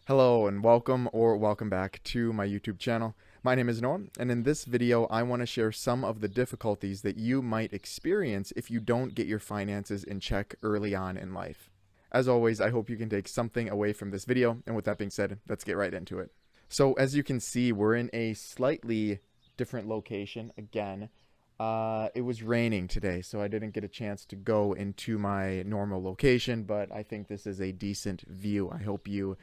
Hello and welcome back to my YouTube channel. My name is Noah, and in this video I want to share some of the difficulties that you might experience if you don't get your finances in check early on in life. As always, I hope you can take something away from this video, and with that being said, let's get right into it. So as you can see, we're in a slightly different location again. It was raining today, so I didn't get a chance to go into my normal location, but I think this is a decent view. I hope you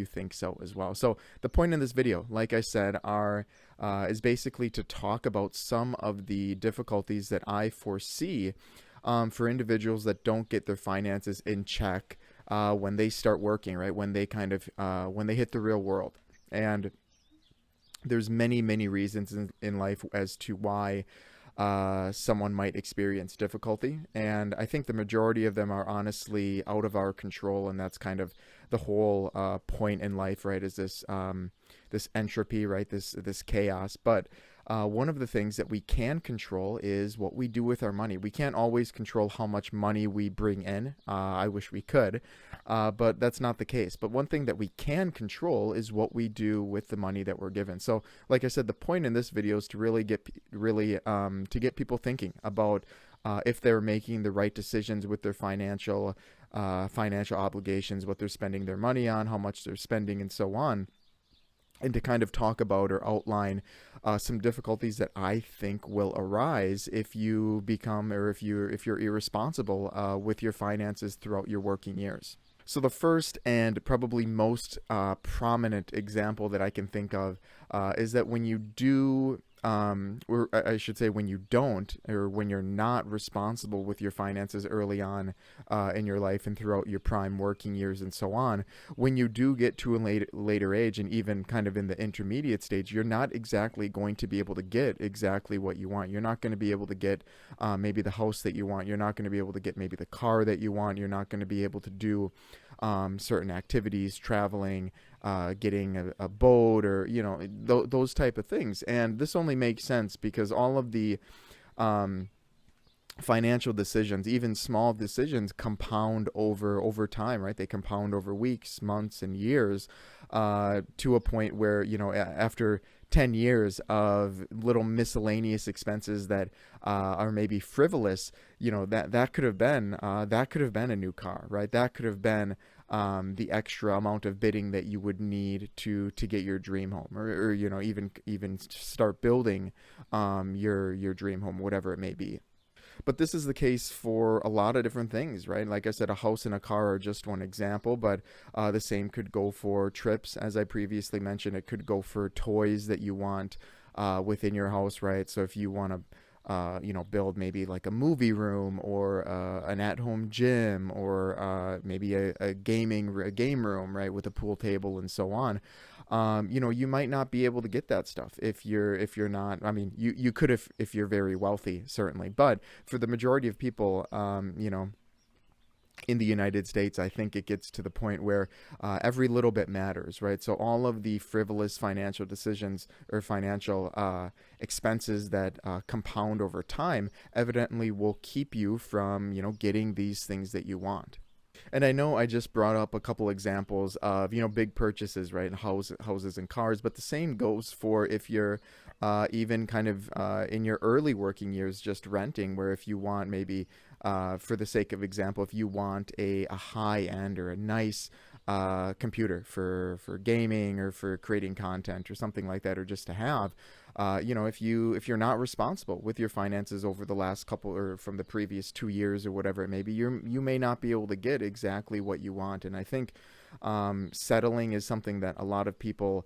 think so as well. So the point in this video, like I said, is basically to talk about some of the difficulties that I foresee for individuals that don't get their finances in check when they start working, right? When they when they hit the real world. And there's many reasons in life as to why someone might experience difficulty, and I think the majority of them are honestly out of our control, and that's kind of the whole point in life, right? Is this entropy, right? This chaos. But one of the things that we can control is what we do with our money. We can't always control how much money we bring in. I wish we could, but that's not the case. But one thing that we can control is what we do with the money that we're given. So, like I said, the point in this video is to really get people thinking about if they're making the right decisions with their financial obligations, what they're spending their money on, how much they're spending, and so on, and to kind of talk about or outline some difficulties that I think will arise if you become, or if you're irresponsible with your finances throughout your working years. So the first and probably most prominent example that I can think of is that when you do, or I should say when you don't, or when you're not responsible with your finances early on in your life and throughout your prime working years and so on, when you do get to a later age and even kind of in the intermediate stage, you're not exactly going to be able to get exactly what you want. You're not going to be able to get maybe the house that you want. You're not going to be able to get maybe the car that you want. You're not going to be able to do certain activities, traveling, getting a boat, or those type of things. And this only makes sense because all of the financial decisions, even small decisions, compound over time, right? They compound over weeks, months, and years, to a point where after 10 years of little miscellaneous expenses that are maybe frivolous, that could have been a new car, right? That could have been the extra amount of bidding that you would need to get your dream home, or even start building your dream home, whatever it may be. But this is the case for a lot of different things, right? Like I said, a house and a car are just one example, but the same could go for trips, as I previously mentioned. It could go for toys that you want within your house, right? So if you want to build maybe like a movie room, or an at-home gym, or maybe a game room, right, with a pool table and so on. You might not be able to get that stuff if you're not. I mean, you could if you're very wealthy, certainly, but for the majority of people, in the United States, I think it gets to the point where every little bit matters, right? So all of the frivolous financial decisions or financial expenses that compound over time evidently will keep you from, getting these things that you want. And I know I just brought up a couple examples of, big purchases, right? Houses and cars, but the same goes for if you're even kind of in your early working years, just renting, where if you want maybe, for the sake of example, if you want a high end or a nice computer for gaming or for creating content or something like that, or just to have, if you're not responsible with your finances over the last couple, or from the previous 2 years or whatever it may be, you may not be able to get exactly what you want. And I think settling is something that a lot of people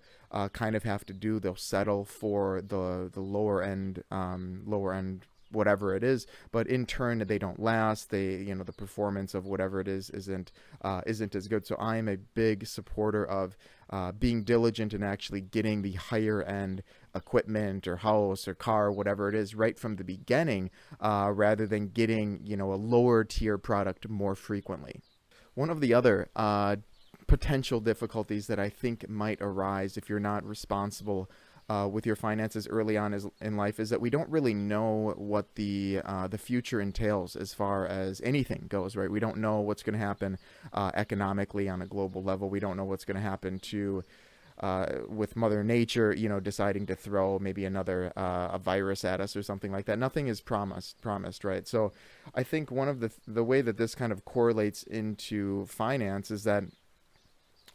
kind of have to do. They'll settle for the lower end whatever it is, but in turn they don't last. The performance of whatever it is isn't as good. So I am a big supporter of being diligent and actually getting the higher end equipment or house or car, whatever it is, right from the beginning, rather than getting a lower tier product more frequently. One of the other potential difficulties that I think might arise if you're not responsible with your finances early on in life is that we don't really know what the future entails as far as anything goes, right? We don't know what's going to happen economically on a global level. We don't know what's going to happen to with Mother Nature, deciding to throw maybe another a virus at us or something like that. Nothing is promised, right? So I think one of the way that this kind of correlates into finance is that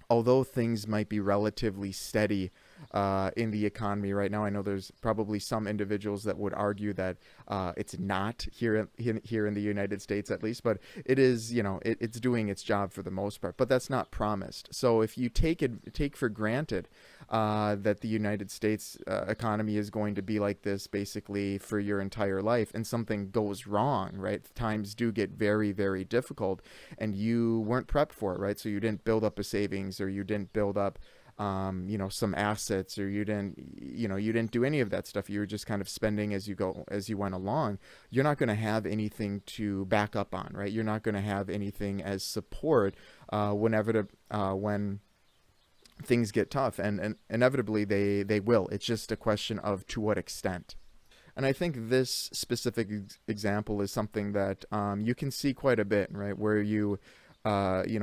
although things might be relatively steady in the economy right now, I know there's probably some individuals that would argue that it's not here in the United States, at least, but it is, it's doing its job for the most part. But that's not promised. So if you take for granted that the United States economy is going to be like this basically for your entire life, and something goes wrong, right? Times do get very, very difficult, and you weren't prepped for it, right? So you didn't build up a savings, or you didn't build up some assets, or you didn't do any of that stuff. You were just kind of spending as you went along. You're not going to have anything to back up on, right? You're not going to have anything as support when things get tough, and inevitably they will. It's just a question of to what extent. And I think this specific example is something that you can see quite a bit, right? Where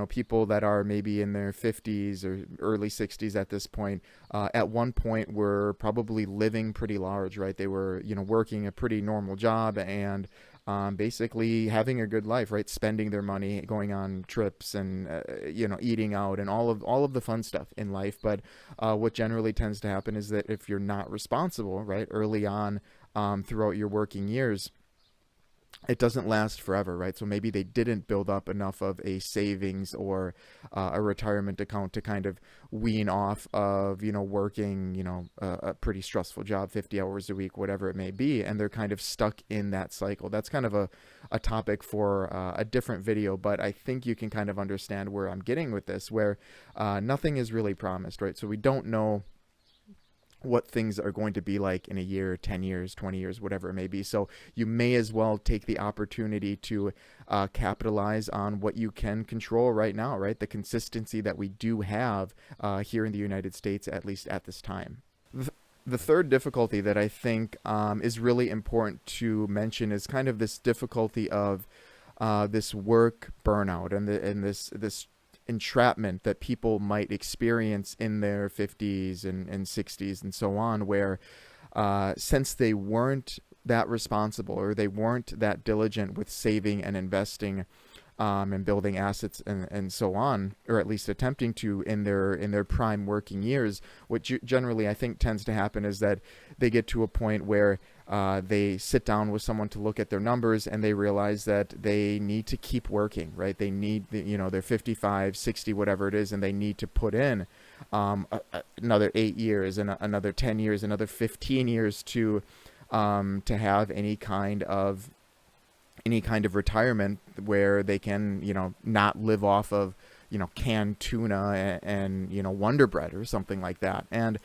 people that are maybe in their 50s or early 60s at this point, at one point were probably living pretty large, right? They were, working a pretty normal job and basically having a good life, right? Spending their money, going on trips, and eating out, and all of the fun stuff in life. But what generally tends to happen is that if you're not responsible, right, early on throughout your working years, it doesn't last forever, right? So maybe they didn't build up enough of a savings or a retirement account to kind of wean off of, working, a pretty stressful job, 50 hours a week, whatever it may be. And they're kind of stuck in that cycle. That's kind of a topic for a different video, but I think you can kind of understand where I'm getting with this, where nothing is really promised, right? So we don't know what things are going to be like in a year, 10 years, 20 years, whatever it may be. So you may as well take the opportunity to capitalize on what you can control right now, right? The consistency that we do have here in the United States, at least at this time. The third difficulty that I think is really important to mention is kind of this difficulty of this work burnout and this entrapment that people might experience in their 50s and 60s and so on, where since they weren't that responsible, or they weren't that diligent with saving and investing and building assets and so on, or at least attempting to in their prime working years, what generally I think tends to happen is that they get to a point where they sit down with someone to look at their numbers, and they realize that they need to keep working, right? They need, they're 55, 60, whatever it is, and they need to put in another 8 years and another 10 years, another 15 years to have any kind of retirement where they can, not live off of, canned tuna and Wonder Bread or something like that. And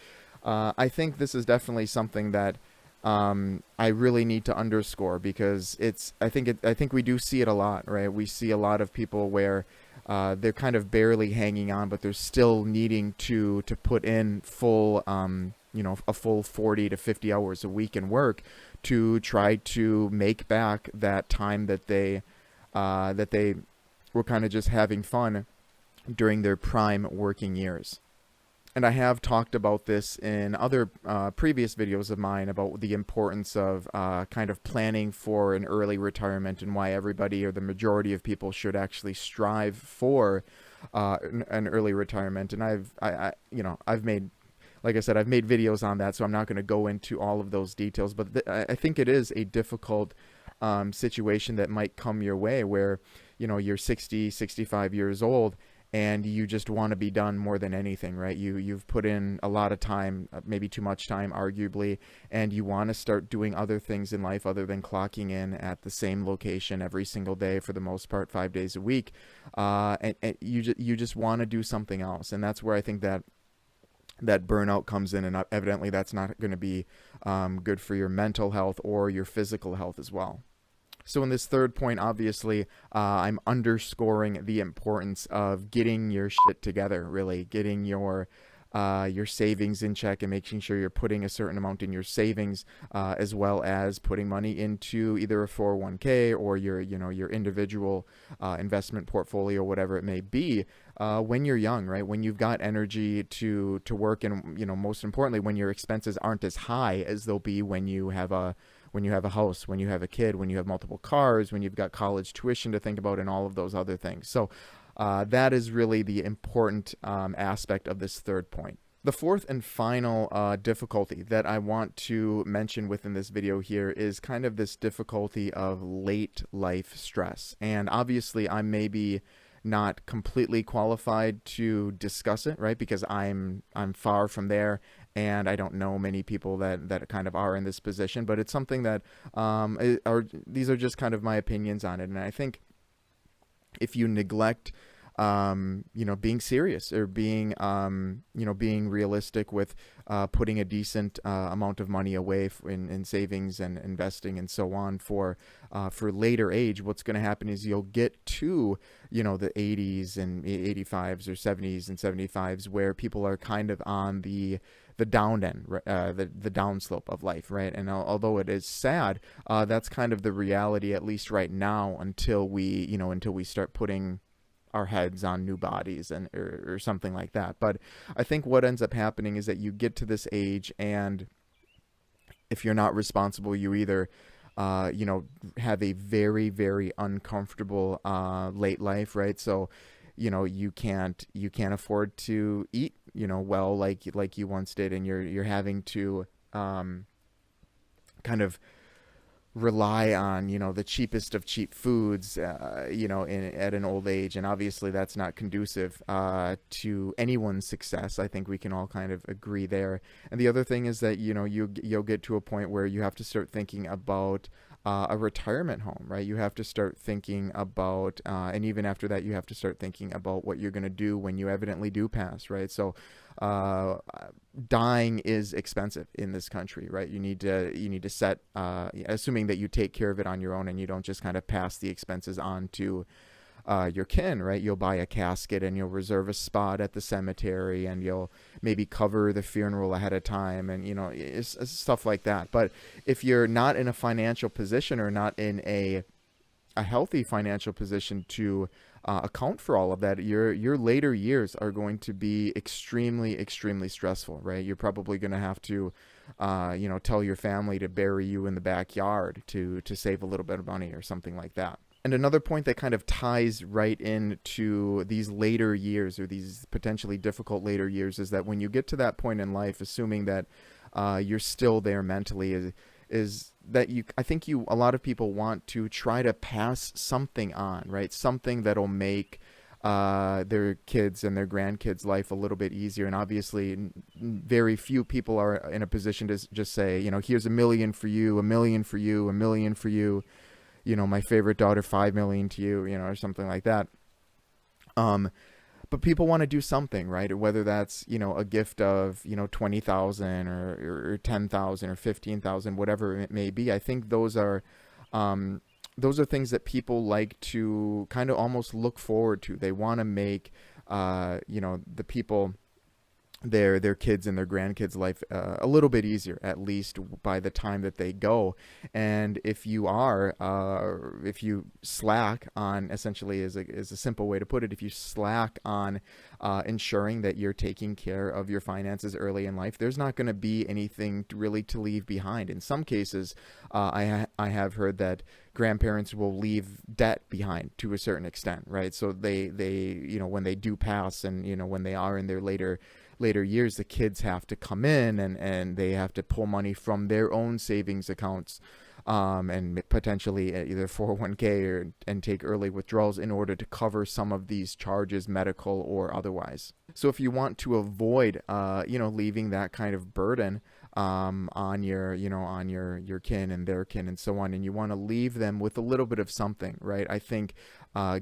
I think this is definitely something that I really need to underscore, because I think we do see it a lot, right? We see a lot of people where they're kind of barely hanging on, but they're still needing to put in full, a full 40 to 50 hours a week in work to try to make back that time that they were kind of just having fun during their prime working years. And I have talked about this in other previous videos of mine about the importance of kind of planning for an early retirement, and why everybody, or the majority of people, should actually strive for an early retirement. And I've made, like I said, I've made videos on that, so I'm not going to go into all of those details. But I think it is a difficult situation that might come your way, where you're 60, 65 years old, and you just want to be done more than anything, right? You've put in a lot of time, maybe too much time, arguably, and you want to start doing other things in life other than clocking in at the same location every single day, for the most part, 5 days a week. And you just want to do something else, and that's where I think that burnout comes in, and evidently that's not going to be good for your mental health or your physical health as well. So in this third point, obviously, I'm underscoring the importance of getting your shit together, really getting your your savings in check and making sure you're putting a certain amount in your savings, as well as putting money into either a 401k or your individual investment portfolio, whatever it may be, when you're young, right? When you've got energy to work, and most importantly, when your expenses aren't as high as they'll be when you have a house, when you have a kid, when you have multiple cars, when you've got college tuition to think about, and all of those other things. So that is really the important aspect of this third point. The fourth and final difficulty that I want to mention within this video here is kind of this difficulty of late life stress. And obviously I may be not completely qualified to discuss it, right? Because I'm far from there, and I don't know many people that kind of are in this position, but it's something that these are just kind of my opinions on it. And I think if you neglect being serious, or being realistic with putting a decent amount of money away in savings and investing and so on for later age, what's going to happen is you'll get to the 80s and 85s or 70s and 75s, where people are kind of on the down end, the downslope of life, right? And although it is sad, that's kind of the reality, at least right now, until we start putting our heads on new bodies or something like that. But I think what ends up happening is that you get to this age, and if you're not responsible, you either have a very, very uncomfortable late life, right? So you can't afford to eat well like you once did, and you're having to kind of rely on the cheapest of cheap foods at an old age, and obviously that's not conducive to anyone's success. I think we can all kind of agree there. And the other thing is that you'll get to a point where you have to start thinking about a retirement home, right? You have to start thinking about, and even after that, you have to start thinking about what you're going to do when you evidently do pass, right? So dying is expensive in this country, right? You need to set, assuming that you take care of it on your own and you don't just kind of pass the expenses on to your kin, right? You'll buy a casket and you'll reserve a spot at the cemetery, and you'll maybe cover the funeral ahead of time, and it's stuff like that. But if you're not in a financial position, or not in a healthy financial position to account for all of that, your later years are going to be extremely, extremely stressful, right? You're probably going to have to tell your family to bury you in the backyard to save a little bit of money or something like that. And another point that kind of ties right into these later years, or these potentially difficult later years, is that when you get to that point in life, assuming that you're still there mentally, is that I think a lot of people want to try to pass something on, right? Something that'll make their kids and their grandkids' life a little bit easier. And obviously very few people are in a position to just say, here's $1 million for you, $1 million for you, $1 million for you, my favorite daughter, $5 million to you, or something like that. But people want to do something, right? Or whether that's, a gift of, 20,000 or 10,000 or 15,000, whatever it may be. I think those are things that people like to kind of almost look forward to. They want to make, the people, their kids and their grandkids' life a little bit easier, at least by the time that they go. And if you slack on, essentially is a simple way to put it, if you slack on ensuring that you're taking care of your finances early in life, there's not going to be anything really to leave behind. In some cases, I have heard that grandparents will leave debt behind to a certain extent, right? So they when they do pass, and when they are in their later years, the kids have to come in and they have to pull money from their own savings accounts, and potentially either 401k and take early withdrawals in order to cover some of these charges, medical or otherwise. So if you want to avoid, leaving that kind of burden on your kin and their kin and so on, and you want to leave them with a little bit of something, right? I think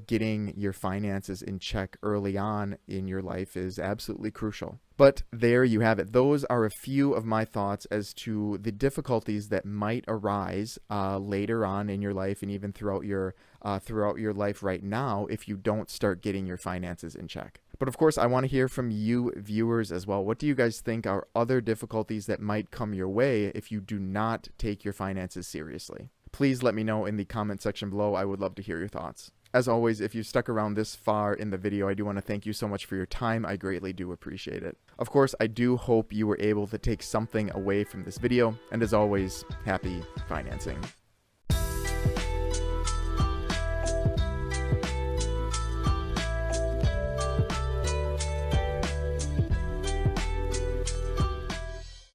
getting your finances in check early on in your life is absolutely crucial. But there you have it. Those are a few of my thoughts as to the difficulties that might arise later on in your life, and even throughout your life right now, if you don't start getting your finances in check. But of course, I want to hear from you viewers as well. What do you guys think are other difficulties that might come your way if you do not take your finances seriously? Please let me know in the comment section below. I would love to hear your thoughts. As always, if you've stuck around this far in the video, I do want to thank you so much for your time. I greatly do appreciate it. Of course, I do hope you were able to take something away from this video. And as always, happy financing.